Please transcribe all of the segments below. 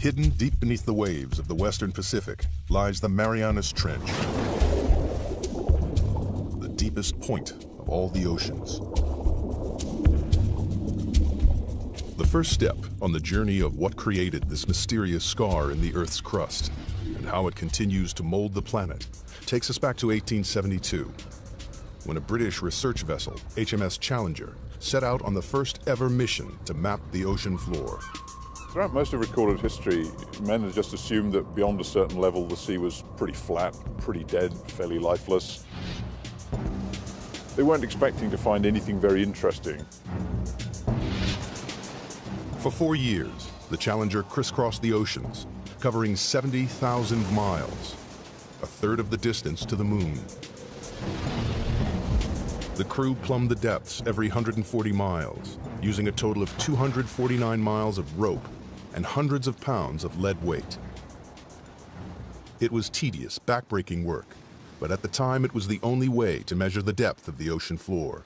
Hidden deep beneath the waves of the Western Pacific lies the Marianas Trench, the deepest point of all the oceans. The first step on the journey of what created this mysterious scar in the Earth's crust and how it continues to mold the planet takes us back to 1872, when a British research vessel, HMS Challenger, set out on the first ever mission to map the ocean floor. Throughout most of recorded history, men had just assumed that beyond a certain level the sea was pretty flat, pretty dead, fairly lifeless. They weren't expecting to find anything very interesting. For 4 years, the Challenger crisscrossed the oceans, covering 70,000 miles, a third of the distance to the moon. The crew plumbed the depths every 140 miles, using a total of 249 miles of rope and hundreds of pounds of lead weight. It was tedious, backbreaking work, but at the time it was the only way to measure the depth of the ocean floor.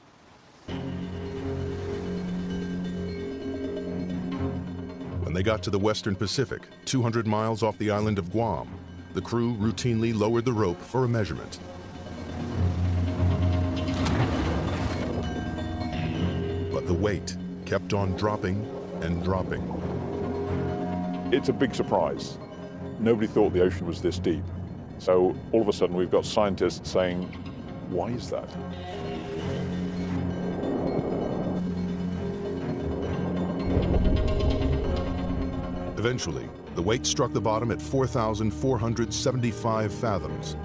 When they got to the Western Pacific, 200 miles off the island of Guam, the crew routinely lowered the rope for a measurement. But the weight kept on dropping and dropping. It's a big surprise. Nobody thought the ocean was this deep. So all of a sudden we've got scientists saying, why is that? Eventually, the weight struck the bottom at 4,475 fathoms,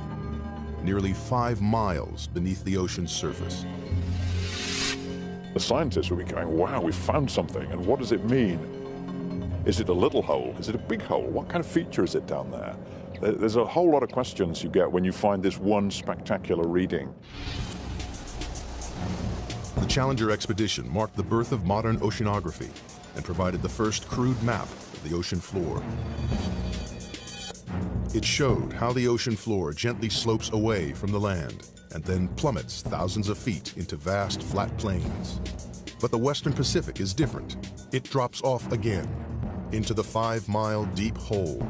nearly 5 miles beneath the ocean's surface. The scientists will be going, wow, we've found something, and what does it mean? Is it a little hole? Is it a big hole? What kind of feature is it down there? There's a whole lot of questions you get when you find this one spectacular reading. The Challenger expedition marked the birth of modern oceanography and provided the first crude map of the ocean floor. It showed how the ocean floor gently slopes away from the land and then plummets thousands of feet into vast flat plains. But the Western Pacific is different. It drops off again into the 5-mile deep hole,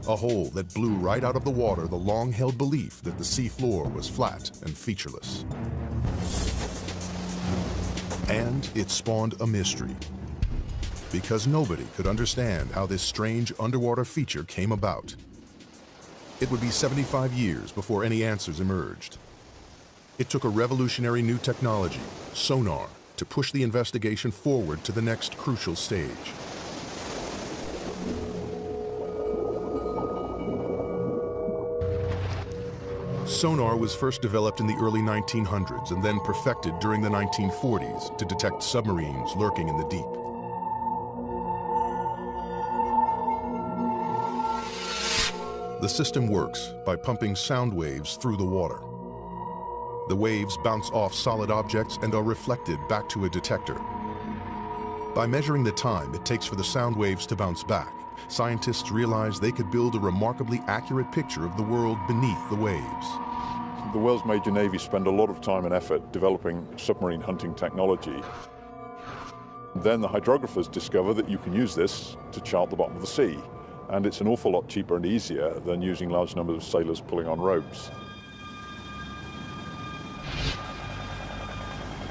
a hole that blew right out of the water the long-held belief that the seafloor was flat and featureless. And it spawned a mystery, because nobody could understand how this strange underwater feature came about. It would be 75 years before any answers emerged. It took a revolutionary new technology, sonar, to push the investigation forward to the next crucial stage. Sonar was first developed in the early 1900s and then perfected during the 1940s to detect submarines lurking in the deep. The system works by pumping sound waves through the water. The waves bounce off solid objects and are reflected back to a detector. By measuring the time it takes for the sound waves to bounce back, scientists realized they could build a remarkably accurate picture of the world beneath the waves. The world's major navies spend a lot of time and effort developing submarine hunting technology. Then the hydrographers discover that you can use this to chart the bottom of the sea. And it's an awful lot cheaper and easier than using large numbers of sailors pulling on ropes.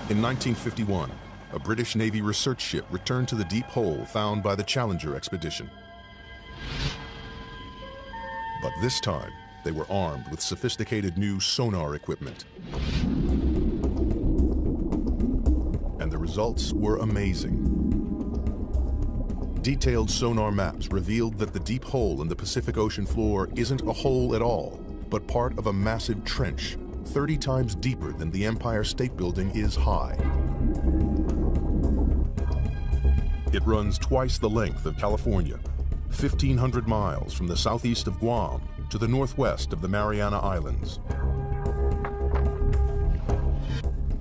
In 1951, a British Navy research ship returned to the deep hole found by the Challenger expedition. But this time, they were armed with sophisticated new sonar equipment. And the results were amazing. Detailed sonar maps revealed that the deep hole in the Pacific Ocean floor isn't a hole at all, but part of a massive trench, 30 times deeper than the Empire State Building is high. It runs twice the length of California, 1,500 miles from the southeast of Guam to the northwest of the Mariana Islands.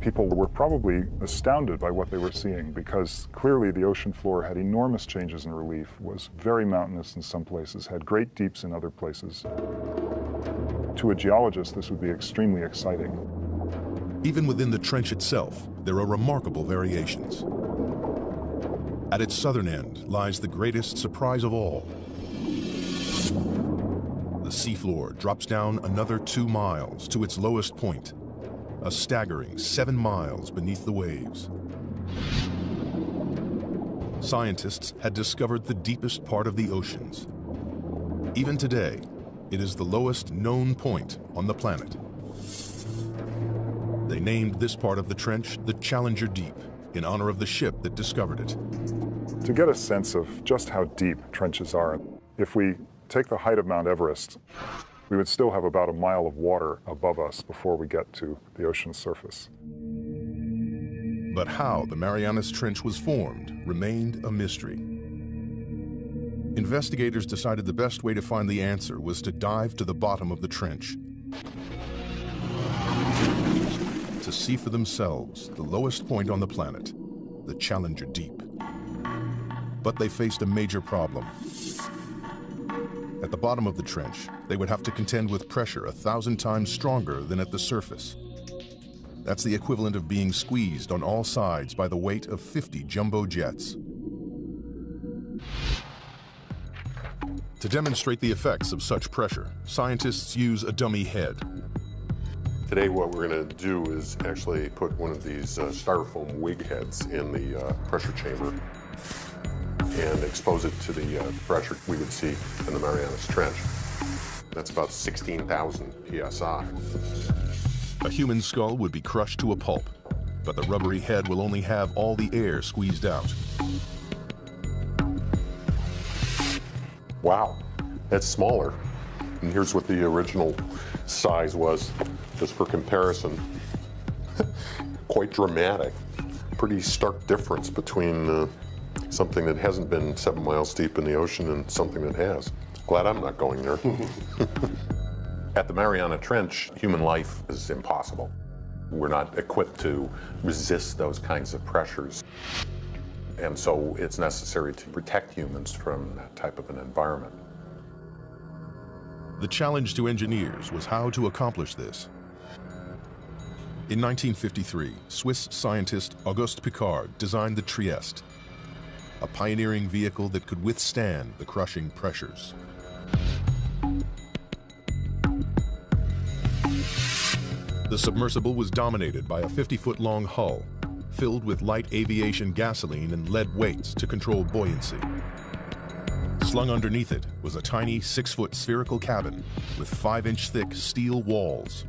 People were probably astounded by what they were seeing because clearly the ocean floor had enormous changes in relief, was very mountainous in some places, had great deeps in other places. To a geologist, this would be extremely exciting. Even within the trench itself, there are remarkable variations. At its southern end lies the greatest surprise of all, The seafloor drops down another 2 miles to its lowest point, a staggering 7 miles beneath the waves. Scientists had discovered the deepest part of the oceans. Even today, it is the lowest known point on the planet. They named this part of the trench the Challenger Deep, in honor of the ship that discovered it. To get a sense of just how deep trenches are, if we take the height of Mount Everest, we would still have about a mile of water above us before we get to the ocean's surface. But how the Marianas Trench was formed remained a mystery. Investigators decided the best way to find the answer was to dive to the bottom of the trench, to see for themselves the lowest point on the planet, the Challenger Deep. But they faced a major problem. At the bottom of the trench, they would have to contend with pressure 1,000 times stronger than at the surface. That's the equivalent of being squeezed on all sides by the weight of 50 jumbo jets. To demonstrate the effects of such pressure, scientists use a dummy head. Today what we're going to do is actually put one of these styrofoam wig heads in the pressure chamber and expose it to the pressure we would see in the Marianas Trench. That's about 16,000 psi. A human skull would be crushed to a pulp, but the rubbery head will only have all the air squeezed out. Wow, that's smaller. And here's what the original size was, just for comparison. Quite dramatic. Pretty stark difference between something that hasn't been 7 miles deep in the ocean and something that has. Glad I'm not going there. At the Mariana Trench, human life is impossible. We're not equipped to resist those kinds of pressures. And so it's necessary to protect humans from that type of an environment. The challenge to engineers was how to accomplish this. In 1953, Swiss scientist Auguste Piccard designed the Trieste, a pioneering vehicle that could withstand the crushing pressures. The submersible was dominated by a 50-foot-long hull, filled with light aviation gasoline and lead weights to control buoyancy. Slung underneath it was a tiny 6-foot spherical cabin with 5-inch thick steel walls.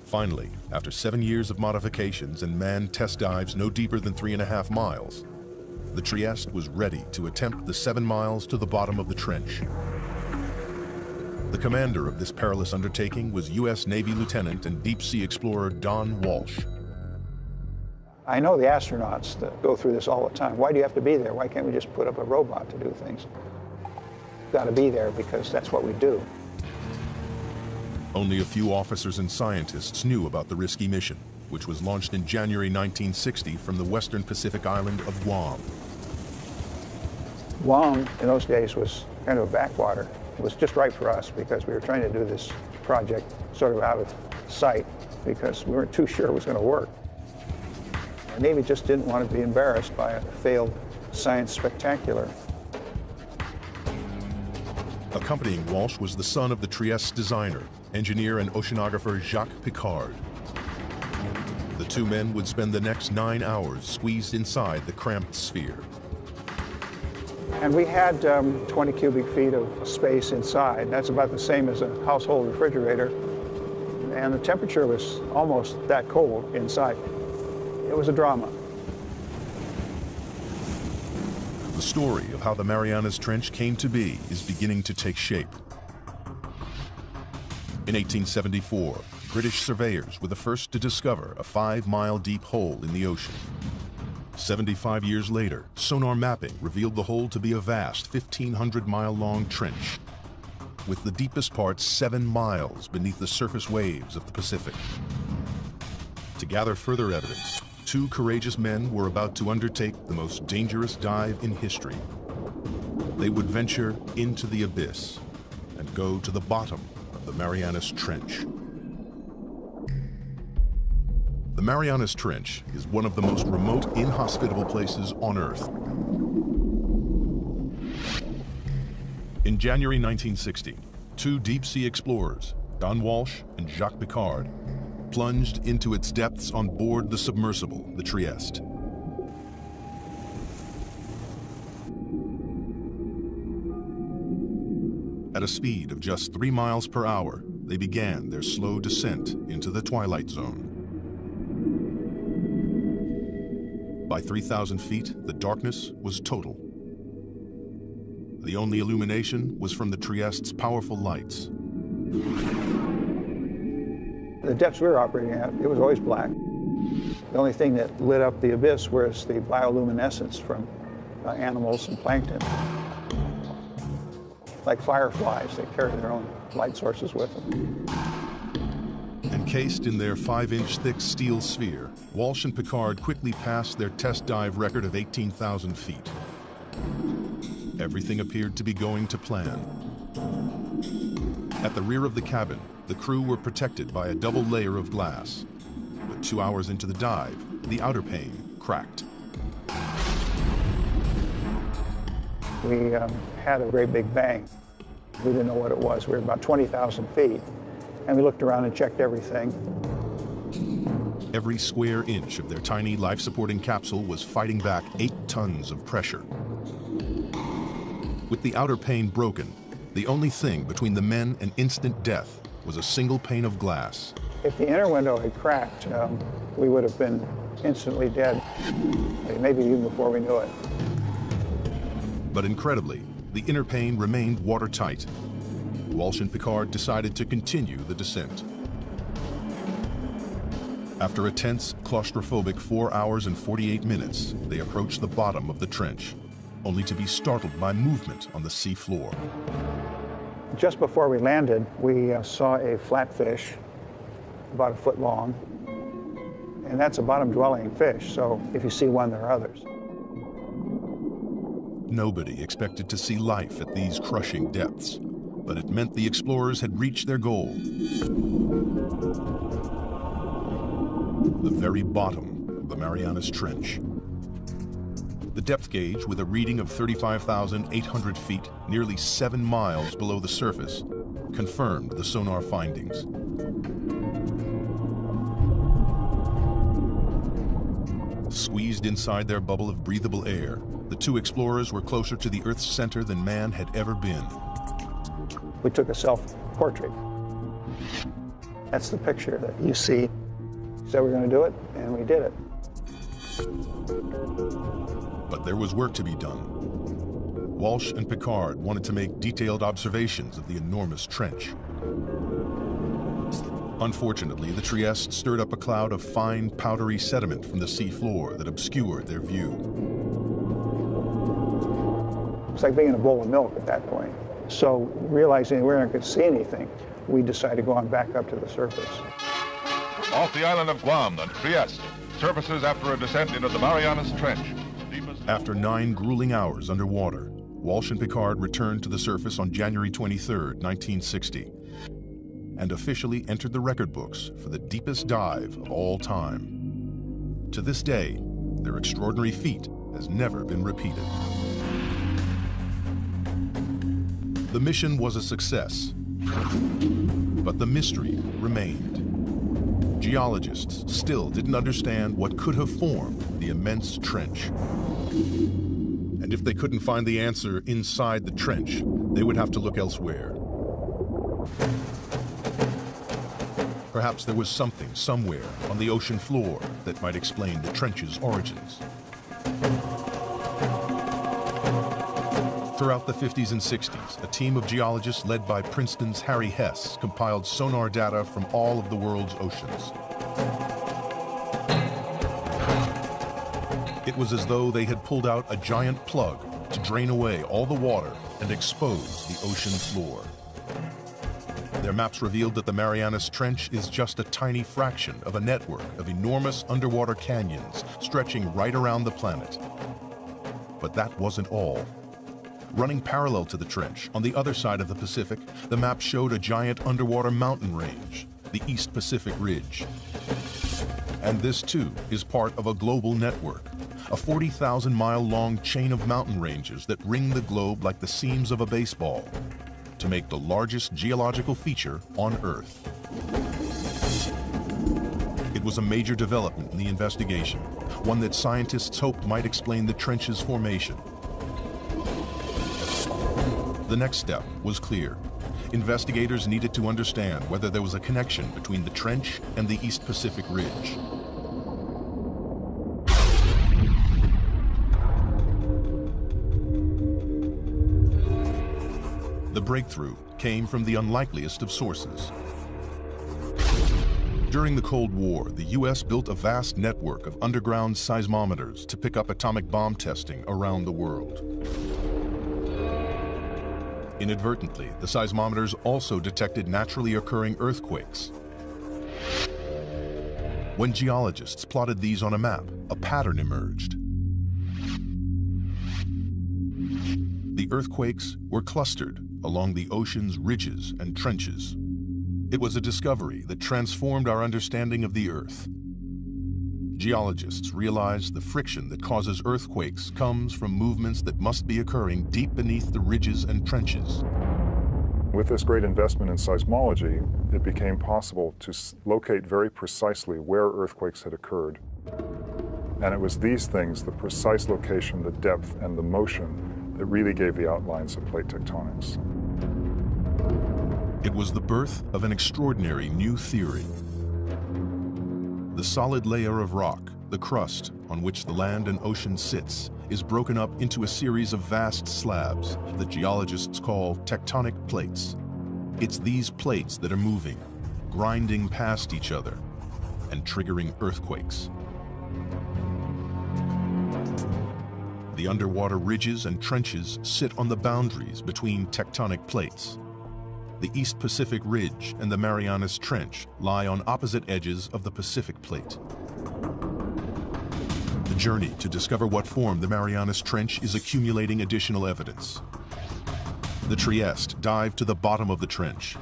Finally, after 7 years of modifications and manned test dives no deeper than 3.5 miles, the Trieste was ready to attempt the 7 miles to the bottom of the trench. The commander of this perilous undertaking was U.S. Navy Lieutenant and deep-sea explorer Don Walsh. I know the astronauts that go through this all the time. Why do you have to be there? Why can't we just put up a robot to do things? You've got to be there because that's what we do. Only a few officers and scientists knew about the risky mission, which was launched in January 1960 from the western Pacific island of Guam. Guam, in those days, was kind of a backwater. It was just right for us because we were trying to do this project sort of out of sight because we weren't too sure it was going to work. The Navy just didn't want to be embarrassed by a failed science spectacular. Accompanying Walsh was the son of the Trieste designer, engineer and oceanographer Jacques Piccard. The two men would spend the next 9 hours squeezed inside the cramped sphere. And we had 20 cubic feet of space inside. That's about the same as a household refrigerator. And the temperature was almost that cold inside. It was a drama. The story of how the Marianas Trench came to be is beginning to take shape. In 1874, British surveyors were the first to discover a 5-mile deep hole in the ocean. 75 years later, sonar mapping revealed the hole to be a vast 1,500-mile-long trench, with the deepest part 7 miles beneath the surface waves of the Pacific. To gather further evidence, 2 courageous men were about to undertake the most dangerous dive in history. They would venture into the abyss and go to the bottom of the Marianas Trench. The Marianas Trench is one of the most remote, inhospitable places on Earth. In January 1960, two deep-sea explorers, Don Walsh and Jacques Piccard, plunged into its depths on board the submersible, the Trieste. At a speed of just 3 miles per hour, they began their slow descent into the twilight zone. By 3,000 feet, the darkness was total. The only illumination was from the Trieste's powerful lights. The depths we were operating at, it was always black. The only thing that lit up the abyss was the bioluminescence from animals and plankton. Like fireflies, they carried their own light sources with them. Encased in their 5-inch thick steel sphere, Walsh and Piccard quickly passed their test dive record of 18,000 feet. Everything appeared to be going to plan. At the rear of the cabin, the crew were protected by a double layer of glass. But 2 hours into the dive, the outer pane cracked. We had a great big bang. We didn't know what it was. We were about 20,000 feet, and we looked around and checked everything. Every square inch of their tiny life-supporting capsule was fighting back 8 tons of pressure. With the outer pane broken, the only thing between the men and instant death was a single pane of glass. If the inner window had cracked, we would have been instantly dead, maybe even before we knew it. But incredibly, the inner pane remained watertight. Walsh and Piccard decided to continue the descent. After a tense, claustrophobic 4 hours and 48 minutes, they approached the bottom of the trench, only to be startled by movement on the sea floor. Just before we landed, we saw a flatfish about 1 foot long, and that's a bottom-dwelling fish, so if you see one, there are others. Nobody expected to see life at these crushing depths, but it meant the explorers had reached their goal. The very bottom of the Marianas Trench. The depth gauge, with a reading of 35,800 feet, nearly 7 miles below the surface, confirmed the sonar findings. Squeezed inside their bubble of breathable air, the two explorers were closer to the Earth's center than man had ever been. We took a self-portrait. That's the picture that you see. Said we're going to do it, and we did it. But there was work to be done. Walsh and Piccard wanted to make detailed observations of the enormous trench. Unfortunately, the Trieste stirred up a cloud of fine, powdery sediment from the sea floor that obscured their view. It's like being in a bowl of milk at that point. So, realizing we weren't going to see anything, we decided to go on back up to the surface. Off the island of Guam, the Trieste surfaces after a descent into the Marianas Trench. After 9 grueling hours underwater, Walsh and Piccard returned to the surface on January 23, 1960, and officially entered the record books for the deepest dive of all time. To this day, their extraordinary feat has never been repeated. The mission was a success, but the mystery remained. Geologists still didn't understand what could have formed the immense trench. And if they couldn't find the answer inside the trench, they would have to look elsewhere. Perhaps there was something somewhere on the ocean floor that might explain the trench's origins. Throughout the 50s and 60s, a team of geologists led by Princeton's Harry Hess compiled sonar data from all of the world's oceans. It was as though they had pulled out a giant plug to drain away all the water and expose the ocean floor. Their maps revealed that the Marianas Trench is just a tiny fraction of a network of enormous underwater canyons stretching right around the planet. But that wasn't all. Running parallel to the trench, on the other side of the Pacific, the map showed a giant underwater mountain range, the East Pacific Ridge. And this too is part of a global network, a 40,000-mile-long chain of mountain ranges that ring the globe like the seams of a baseball to make the largest geological feature on Earth. It was a major development in the investigation, one that scientists hoped might explain the trench's formation. The next step was clear. Investigators needed to understand whether there was a connection between the trench and the East Pacific Ridge. The breakthrough came from the unlikeliest of sources. During the Cold War, the U.S. built a vast network of underground seismometers to pick up atomic bomb testing around the world. Inadvertently, the seismometers also detected naturally occurring earthquakes. When geologists plotted these on a map, a pattern emerged. The earthquakes were clustered along the ocean's ridges and trenches. It was a discovery that transformed our understanding of the Earth. Geologists realized the friction that causes earthquakes comes from movements that must be occurring deep beneath the ridges and trenches. With this great investment in seismology, it became possible to locate very precisely where earthquakes had occurred. And it was these things, the precise location, the depth, and the motion, that really gave the outlines of plate tectonics. It was the birth of an extraordinary new theory. The solid layer of rock, the crust on which the land and ocean sits, is broken up into a series of vast slabs that geologists call tectonic plates. It's these plates that are moving, grinding past each other, and triggering earthquakes. The underwater ridges and trenches sit on the boundaries between tectonic plates. The East Pacific Ridge and the Marianas Trench lie on opposite edges of the Pacific Plate. The journey to discover what formed the Marianas Trench is accumulating additional evidence. The Trieste dived to the bottom of the trench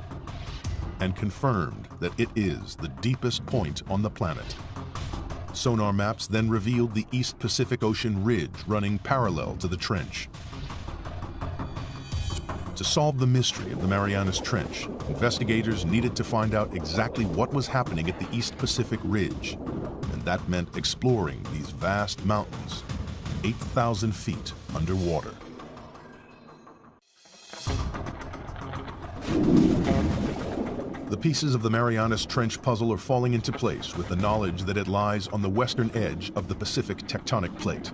and confirmed that it is the deepest point on the planet. Sonar maps then revealed the East Pacific Ocean ridge running parallel to the trench. To solve the mystery of the Marianas Trench, investigators needed to find out exactly what was happening at the East Pacific Ridge, and that meant exploring these vast mountains, 8,000 feet underwater. The pieces of the Marianas Trench puzzle are falling into place with the knowledge that it lies on the western edge of the Pacific tectonic plate.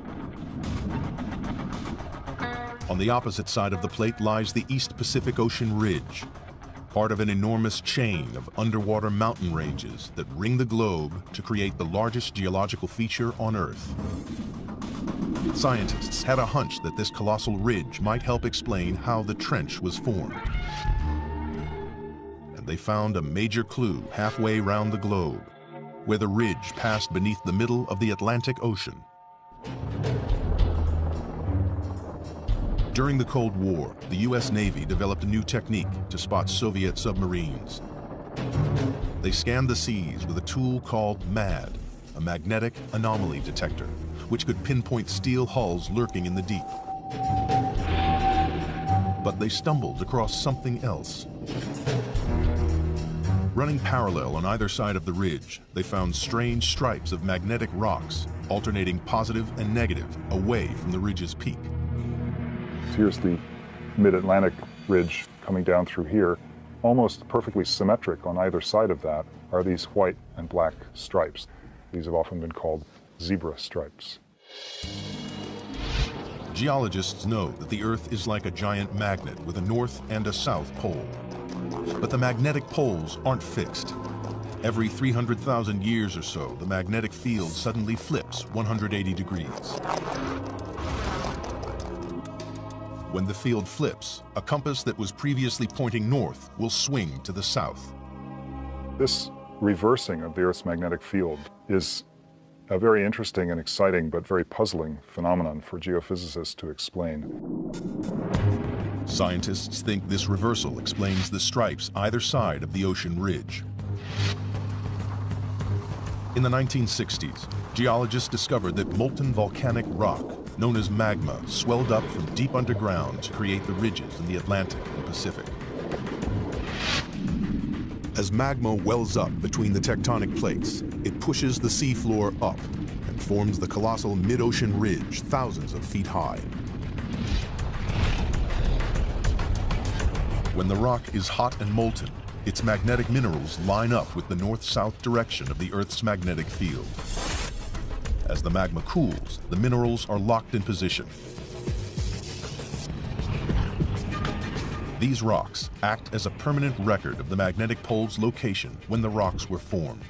On the opposite side of the plate lies the East Pacific Ocean Ridge, part of an enormous chain of underwater mountain ranges that ring the globe to create the largest geological feature on Earth. Scientists had a hunch that this colossal ridge might help explain how the trench was formed. And they found a major clue halfway around the globe, where the ridge passed beneath the middle of the Atlantic Ocean. During the Cold War, the U.S. Navy developed a new technique to spot Soviet submarines. They scanned the seas with a tool called MAD, a magnetic anomaly detector, which could pinpoint steel hulls lurking in the deep. But they stumbled across something else. Running parallel on either side of the ridge, they found strange stripes of magnetic rocks, alternating positive and negative away from the ridge's peak. Here's the mid-Atlantic ridge coming down through here. Almost perfectly symmetric on either side of that are these white and black stripes. These have often been called zebra stripes. Geologists know that the Earth is like a giant magnet with a north and a south pole. But the magnetic poles aren't fixed. Every 300,000 years or so, the magnetic field suddenly flips 180 degrees. When the field flips, a compass that was previously pointing north will swing to the south. This reversing of the Earth's magnetic field is a very interesting and exciting but very puzzling phenomenon for geophysicists to explain. Scientists think this reversal explains the stripes either side of the ocean ridge. In the 1960s, geologists discovered that molten volcanic rock, known as magma, swelled up from deep underground to create the ridges in the Atlantic and Pacific. As magma wells up between the tectonic plates, it pushes the seafloor up and forms the colossal mid-ocean ridge thousands of feet high. When the rock is hot and molten, its magnetic minerals line up with the north-south direction of the Earth's magnetic field. As the magma cools, the minerals are locked in position. These rocks act as a permanent record of the magnetic pole's location when the rocks were formed.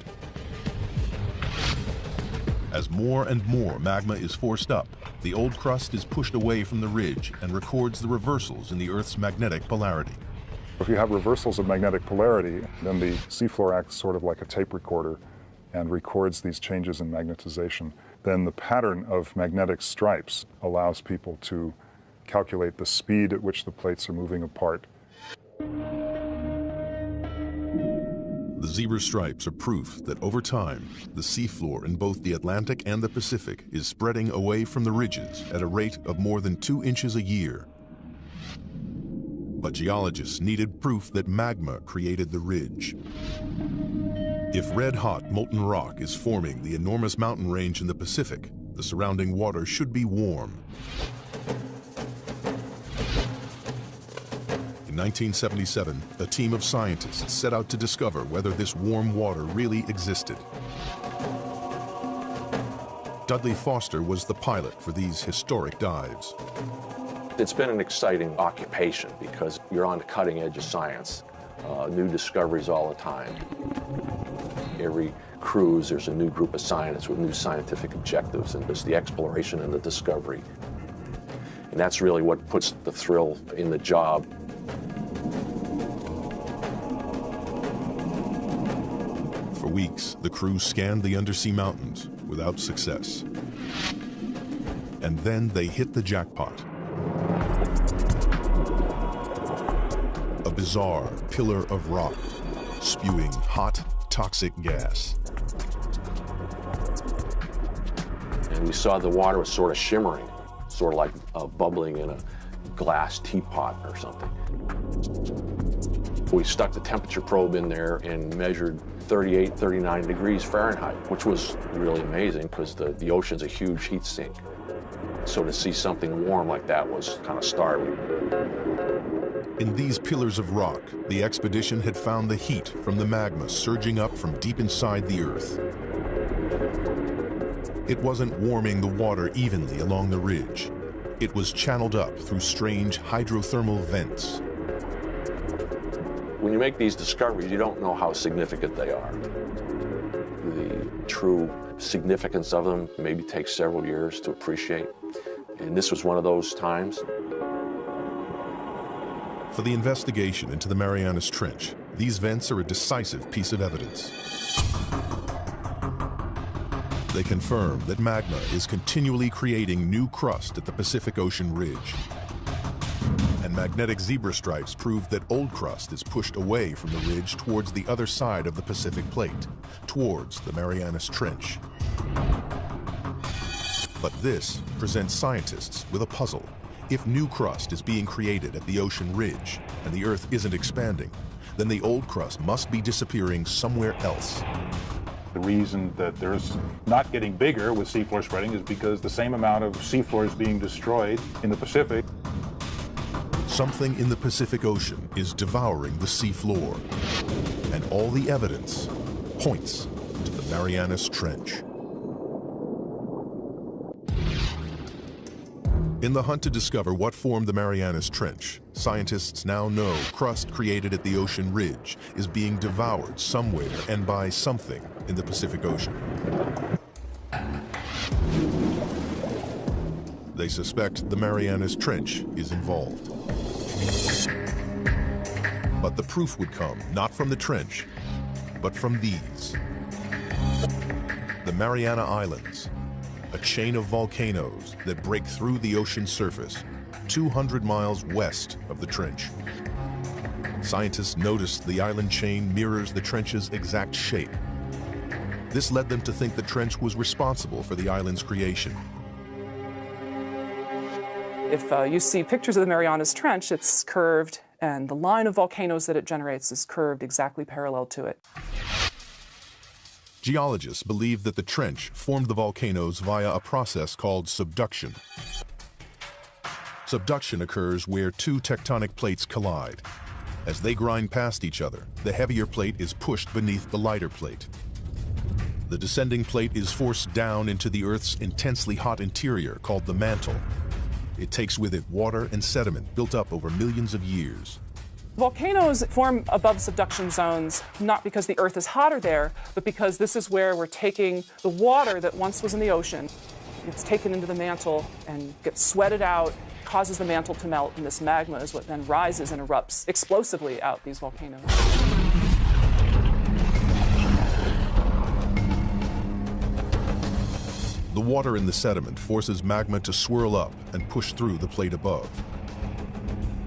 As more and more magma is forced up, the old crust is pushed away from the ridge and records the reversals in the Earth's magnetic polarity. If you have reversals of magnetic polarity, then the seafloor acts sort of like a tape recorder and records these changes in magnetization. Then the pattern of magnetic stripes allows people to calculate the speed at which the plates are moving apart. The zebra stripes are proof that over time, the seafloor in both the Atlantic and the Pacific is spreading away from the ridges at a rate of more than 2 inches a year. But geologists needed proof that magma created the ridge. If red-hot molten rock is forming the enormous mountain range in the Pacific, the surrounding water should be warm. In 1977, a team of scientists set out to discover whether this warm water really existed. Dudley Foster was the pilot for these historic dives. It's been an exciting occupation because you're on the cutting edge of science. New discoveries all the time. Every cruise, there's a new group of scientists with new scientific objectives, and it's the exploration and the discovery. And that's really what puts the thrill in the job. For weeks, the crew scanned the undersea mountains without success. And then they hit the jackpot. A bizarre pillar of rock, spewing hot, toxic gas. And we saw the water was sort of shimmering, sort of like bubbling in a glass teapot or something. We stuck the temperature probe in there and measured 38, 39 degrees Fahrenheit, which was really amazing because the ocean's a huge heat sink. So to see something warm like that was kind of startling. In these pillars of rock, the expedition had found the heat from the magma surging up from deep inside the Earth. It wasn't warming the water evenly along the ridge. It was channeled up through strange hydrothermal vents. When you make these discoveries, you don't know how significant they are. The true significance of them maybe takes several years to appreciate. And this was one of those times. For the investigation into the Marianas Trench, these vents are a decisive piece of evidence. They confirm that magma is continually creating new crust at the Pacific Ocean ridge. And magnetic zebra stripes prove that old crust is pushed away from the ridge towards the other side of the Pacific Plate, towards the Marianas Trench. But this presents scientists with a puzzle. If new crust is being created at the ocean ridge and the Earth isn't expanding, then the old crust must be disappearing somewhere else. The reason that there's not getting bigger with seafloor spreading is because the same amount of seafloor is being destroyed in the Pacific. Something in the Pacific Ocean is devouring the seafloor, and all the evidence points to the Marianas Trench. In the hunt to discover what formed the Marianas Trench, scientists now know crust created at the ocean ridge is being devoured somewhere and by something in the Pacific Ocean. They suspect the Marianas Trench is involved. But the proof would come not from the trench, but from these. The Mariana Islands, a chain of volcanoes that break through the ocean surface 200 miles west of the trench. Scientists noticed the island chain mirrors the trench's exact shape. This led them to think the trench was responsible for the island's creation. If you see pictures of the Marianas Trench, it's curved, and the line of volcanoes that it generates is curved exactly parallel to it. Geologists believe that the trench formed the volcanoes via a process called subduction. Subduction occurs where two tectonic plates collide. As they grind past each other, the heavier plate is pushed beneath the lighter plate. The descending plate is forced down into the Earth's intensely hot interior called the mantle. It takes with it water and sediment built up over millions of years. Volcanoes form above subduction zones not because the Earth is hotter there, but because this is where we're taking the water that once was in the ocean. It's taken into the mantle and gets sweated out, causes the mantle to melt, and this magma is what then rises and erupts explosively out these volcanoes. The water in the sediment forces magma to swirl up and push through the plate above.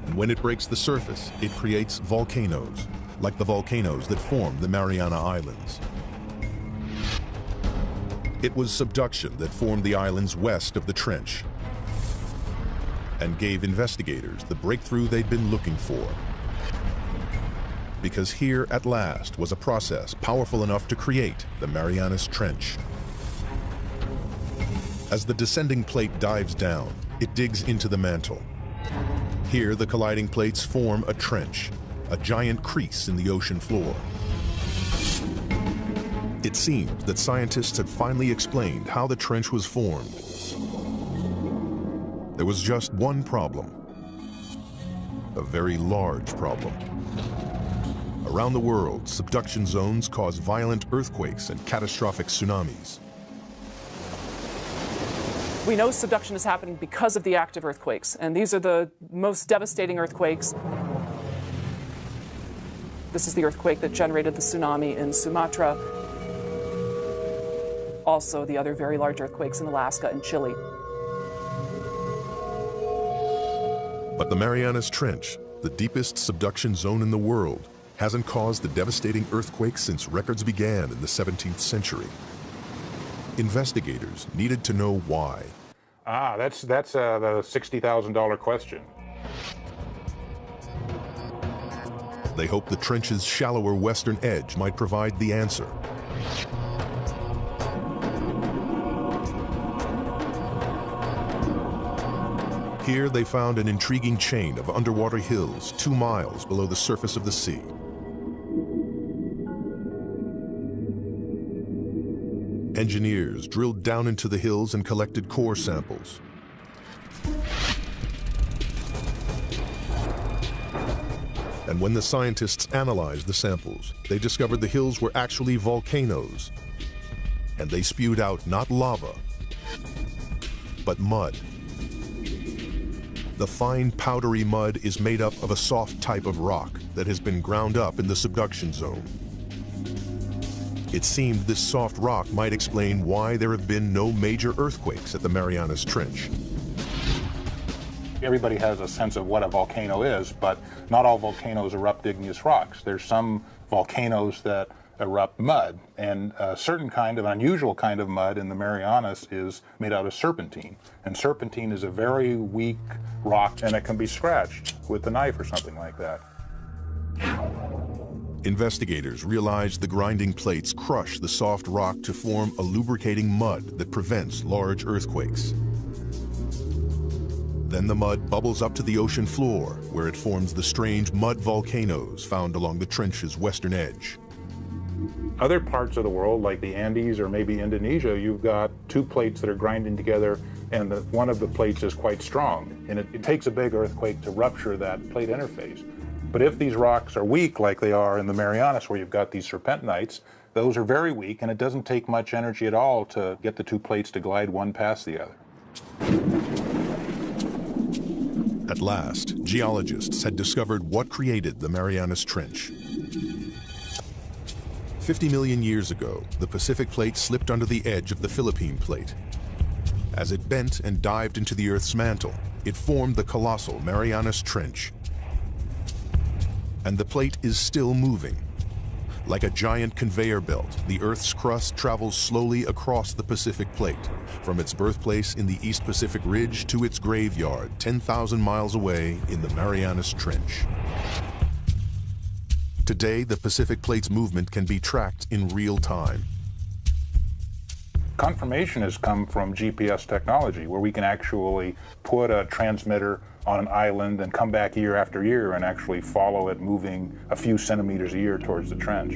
And when it breaks the surface, it creates volcanoes, like the volcanoes that form the Mariana Islands. It was subduction that formed the islands west of the trench and gave investigators the breakthrough they'd been looking for. Because here, at last, was a process powerful enough to create the Marianas Trench. As the descending plate dives down, it digs into the mantle. Here, the colliding plates form a trench, a giant crease in the ocean floor. It seemed that scientists had finally explained how the trench was formed. There was just one problem, a very large problem. Around the world, subduction zones cause violent earthquakes and catastrophic tsunamis. We know subduction is happening because of the active earthquakes, and these are the most devastating earthquakes. This is the earthquake that generated the tsunami in Sumatra. Also, the other very large earthquakes in Alaska and Chile. But the Marianas Trench, the deepest subduction zone in the world, hasn't caused the devastating earthquakes since records began in the 17th century. Investigators needed to know why. That's the $60,000 question. They hoped the trench's shallower western edge might provide the answer. Here they found an intriguing chain of underwater hills 2 miles below the surface of the sea. Engineers drilled down into the hills and collected core samples. And when the scientists analyzed the samples, they discovered the hills were actually volcanoes. And they spewed out not lava, but mud. The fine powdery mud is made up of a soft type of rock that has been ground up in the subduction zone. It seemed this soft rock might explain why there have been no major earthquakes at the Marianas Trench. Everybody has a sense of what a volcano is, but not all volcanoes erupt igneous rocks. There's some volcanoes that erupt mud, and a certain kind of unusual kind of mud in the Marianas is made out of serpentine. And serpentine is a very weak rock, and it can be scratched with a knife or something like that. Investigators realized the grinding plates crush the soft rock to form a lubricating mud that prevents large earthquakes. Then the mud bubbles up to the ocean floor, where it forms the strange mud volcanoes found along the trench's western edge. Other parts of the world, like the Andes or maybe Indonesia, you've got 2 plates that are grinding together, and one of the plates is quite strong. And it takes a big earthquake to rupture that plate interface. But if these rocks are weak, like they are in the Marianas, where you've got these serpentinites, those are very weak, and it doesn't take much energy at all to get the 2 plates to glide one past the other. At last, geologists had discovered what created the Marianas Trench. 50 million years ago, the Pacific Plate slipped under the edge of the Philippine Plate. As it bent and dived into the Earth's mantle, it formed the colossal Marianas Trench. And the plate is still moving. Like a giant conveyor belt, the Earth's crust travels slowly across the Pacific Plate, from its birthplace in the East Pacific Ridge to its graveyard 10,000 miles away in the Marianas Trench. Today, the Pacific Plate's movement can be tracked in real time. Confirmation has come from GPS technology, where we can actually put a transmitter on an island and come back year after year and actually follow it moving a few centimeters a year towards the trench.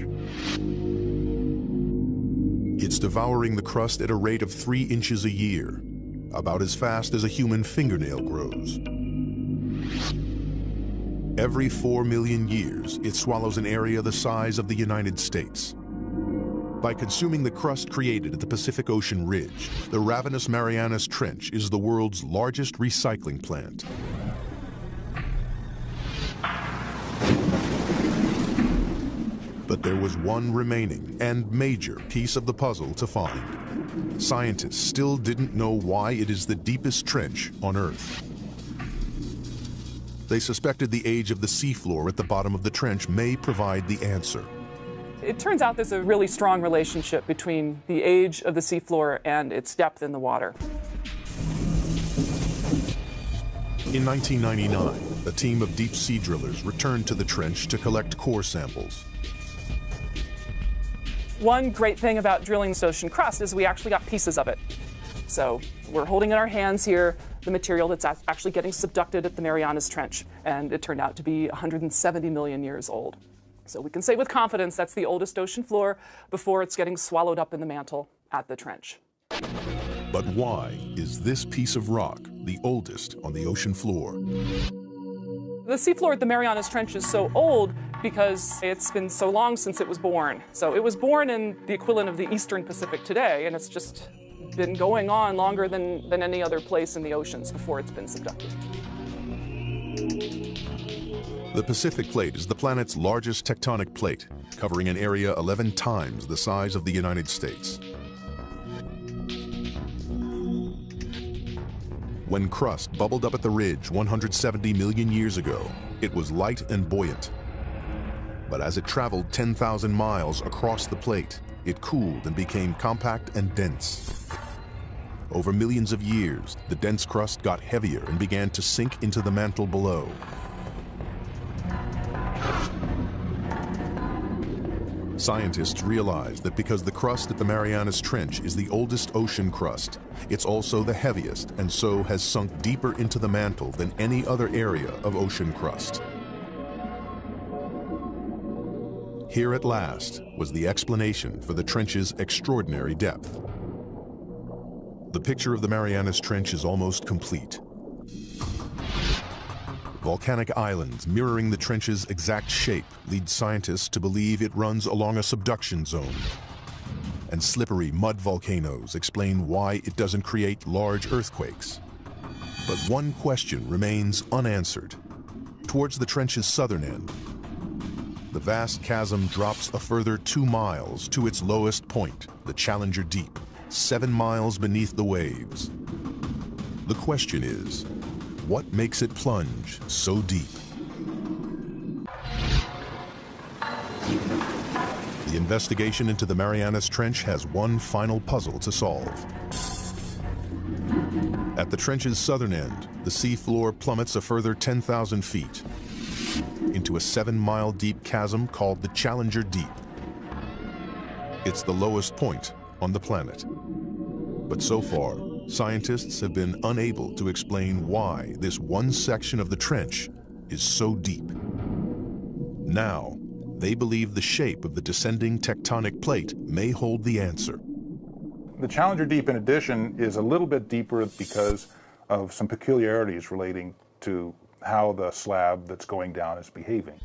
It's devouring the crust at a rate of 3 inches a year, about as fast as a human fingernail grows. Every 4 million years, it swallows an area the size of the United States. By consuming the crust created at the Pacific Ocean ridge, the ravenous Marianas Trench is the world's largest recycling plant. But there was one remaining and major piece of the puzzle to find. Scientists still didn't know why it is the deepest trench on Earth. They suspected the age of the seafloor at the bottom of the trench may provide the answer. It turns out there's a really strong relationship between the age of the seafloor and its depth in the water. In 1999, a team of deep sea drillers returned to the trench to collect core samples. One great thing about drilling this ocean crust is we actually got pieces of it. So we're holding in our hands here the material that's actually getting subducted at the Marianas Trench, and it turned out to be 170 million years old. So we can say with confidence that's the oldest ocean floor before it's getting swallowed up in the mantle at the trench. But why is this piece of rock the oldest on the ocean floor? The seafloor at the Marianas Trench is so old because it's been so long since it was born. So it was born in the equivalent of the Eastern Pacific today, and it's just been going on longer than any other place in the oceans before it's been subducted. The Pacific Plate is the planet's largest tectonic plate, covering an area 11 times the size of the United States. When crust bubbled up at the ridge 170 million years ago, it was light and buoyant. But as it traveled 10,000 miles across the plate, it cooled and became compact and dense. Over millions of years, the dense crust got heavier and began to sink into the mantle below. Scientists realized that because the crust at the Marianas Trench is the oldest ocean crust, it's also the heaviest and so has sunk deeper into the mantle than any other area of ocean crust. Here at last was the explanation for the trench's extraordinary depth. The picture of the Marianas Trench is almost complete. Volcanic islands mirroring the trench's exact shape lead scientists to believe it runs along a subduction zone. And slippery mud volcanoes explain why it doesn't create large earthquakes. But one question remains unanswered. Towards the trench's southern end, the vast chasm drops a further 2 miles to its lowest point, the Challenger Deep, 7 miles beneath the waves. The question is, what makes it plunge so deep? The investigation into the Marianas Trench has one final puzzle to solve. At the trench's southern end, the sea floor plummets a further 10,000 feet into a 7-mile deep chasm called the Challenger Deep. It's the lowest point on the planet. But so far, scientists have been unable to explain why this one section of the trench is so deep. Now, they believe the shape of the descending tectonic plate may hold the answer. The Challenger Deep, in addition, is a little bit deeper because of some peculiarities relating to how the slab that's going down is behaving.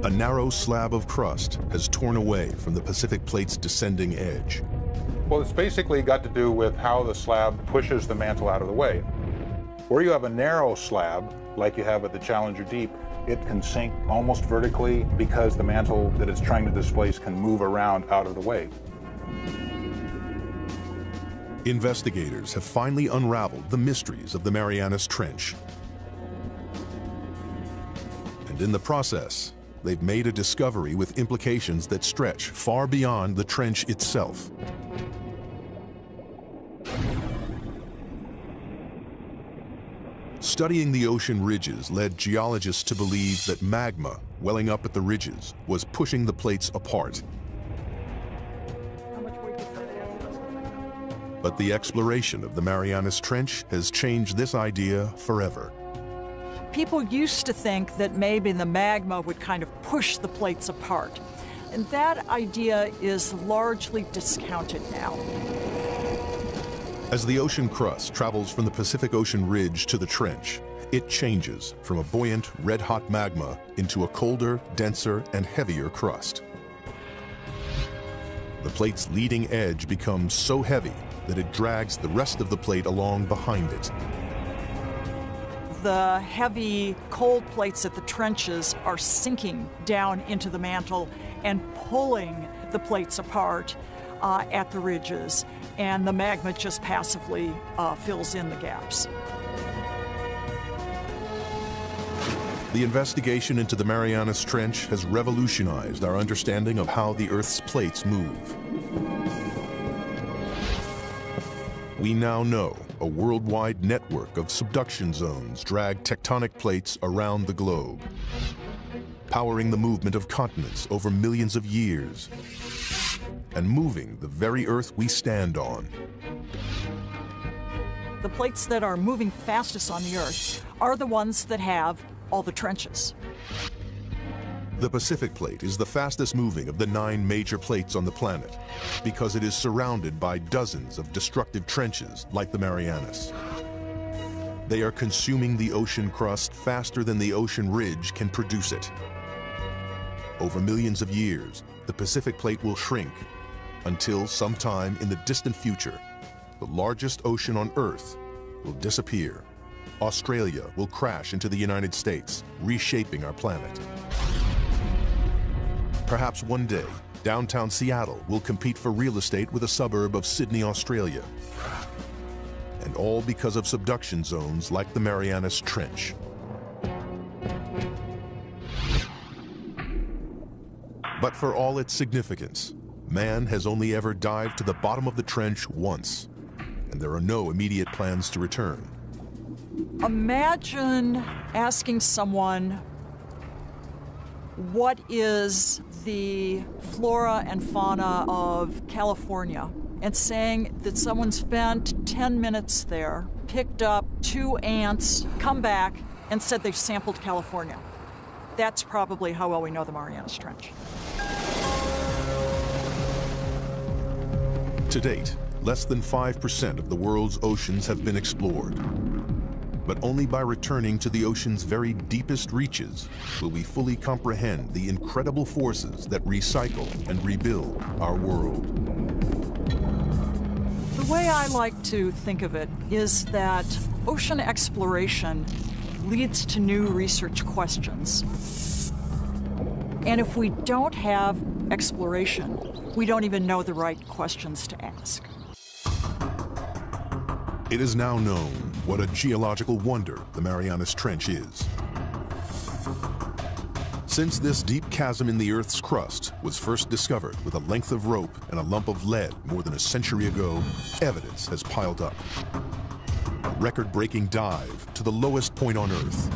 A narrow slab of crust has torn away from the Pacific Plate's descending edge. Well, it's basically got to do with how the slab pushes the mantle out of the way. Where you have a narrow slab, like you have at the Challenger Deep, it can sink almost vertically because the mantle that it's trying to displace can move around out of the way. Investigators have finally unraveled the mysteries of the Marianas Trench. And in the process, they've made a discovery with implications that stretch far beyond the trench itself. Studying the ocean ridges led geologists to believe that magma welling up at the ridges was pushing the plates apart. But the exploration of the Marianas Trench has changed this idea forever. People used to think that maybe the magma would kind of push the plates apart. And that idea is largely discounted now. As the ocean crust travels from the Pacific Ocean ridge to the trench, it changes from a buoyant, red-hot magma into a colder, denser, and heavier crust. The plate's leading edge becomes so heavy that it drags the rest of the plate along behind it. The heavy, cold plates at the trenches are sinking down into the mantle and pulling the plates apart at the ridges, and the magma just passively fills in the gaps. The investigation into the Marianas Trench has revolutionized our understanding of how the Earth's plates move. We now know a worldwide network of subduction zones drag tectonic plates around the globe, powering the movement of continents over millions of years, and moving the very Earth we stand on. The plates that are moving fastest on the Earth are the ones that have all the trenches. The Pacific Plate is the fastest moving of the 9 major plates on the planet because it is surrounded by dozens of destructive trenches like the Marianas. They are consuming the ocean crust faster than the ocean ridge can produce it. Over millions of years, the Pacific Plate will shrink until sometime in the distant future, the largest ocean on Earth will disappear. Australia will crash into the United States, reshaping our planet. Perhaps one day, downtown Seattle will compete for real estate with a suburb of Sydney, Australia. And all because of subduction zones like the Marianas Trench. But for all its significance, man has only ever dived to the bottom of the trench once, and there are no immediate plans to return. Imagine asking someone, what is the flora and fauna of California? And saying that someone spent 10 minutes there, picked up 2 ants, come back, and said they've sampled California. That's probably how well we know the Marianas Trench. To date, less than 5% of the world's oceans have been explored. But only by returning to the ocean's very deepest reaches will we fully comprehend the incredible forces that recycle and rebuild our world. The way I like to think of it is that ocean exploration leads to new research questions. And if we don't have exploration, we don't even know the right questions to ask. It is now known what a geological wonder the Marianas Trench is. Since this deep chasm in the Earth's crust was first discovered with a length of rope and a lump of lead more than a century ago, evidence has piled up. A record-breaking dive to the lowest point on Earth.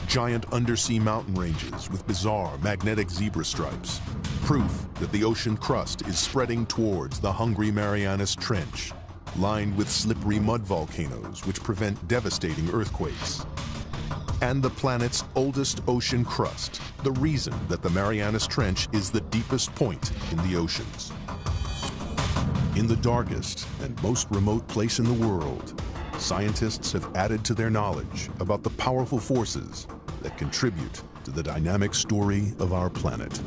Giant undersea mountain ranges with bizarre magnetic zebra stripes. Proof that the ocean crust is spreading towards the hungry Marianas Trench, lined with slippery mud volcanoes which prevent devastating earthquakes. And the planet's oldest ocean crust, the reason that the Marianas Trench is the deepest point in the oceans. In the darkest and most remote place in the world, scientists have added to their knowledge about the powerful forces that contribute to the dynamic story of our planet.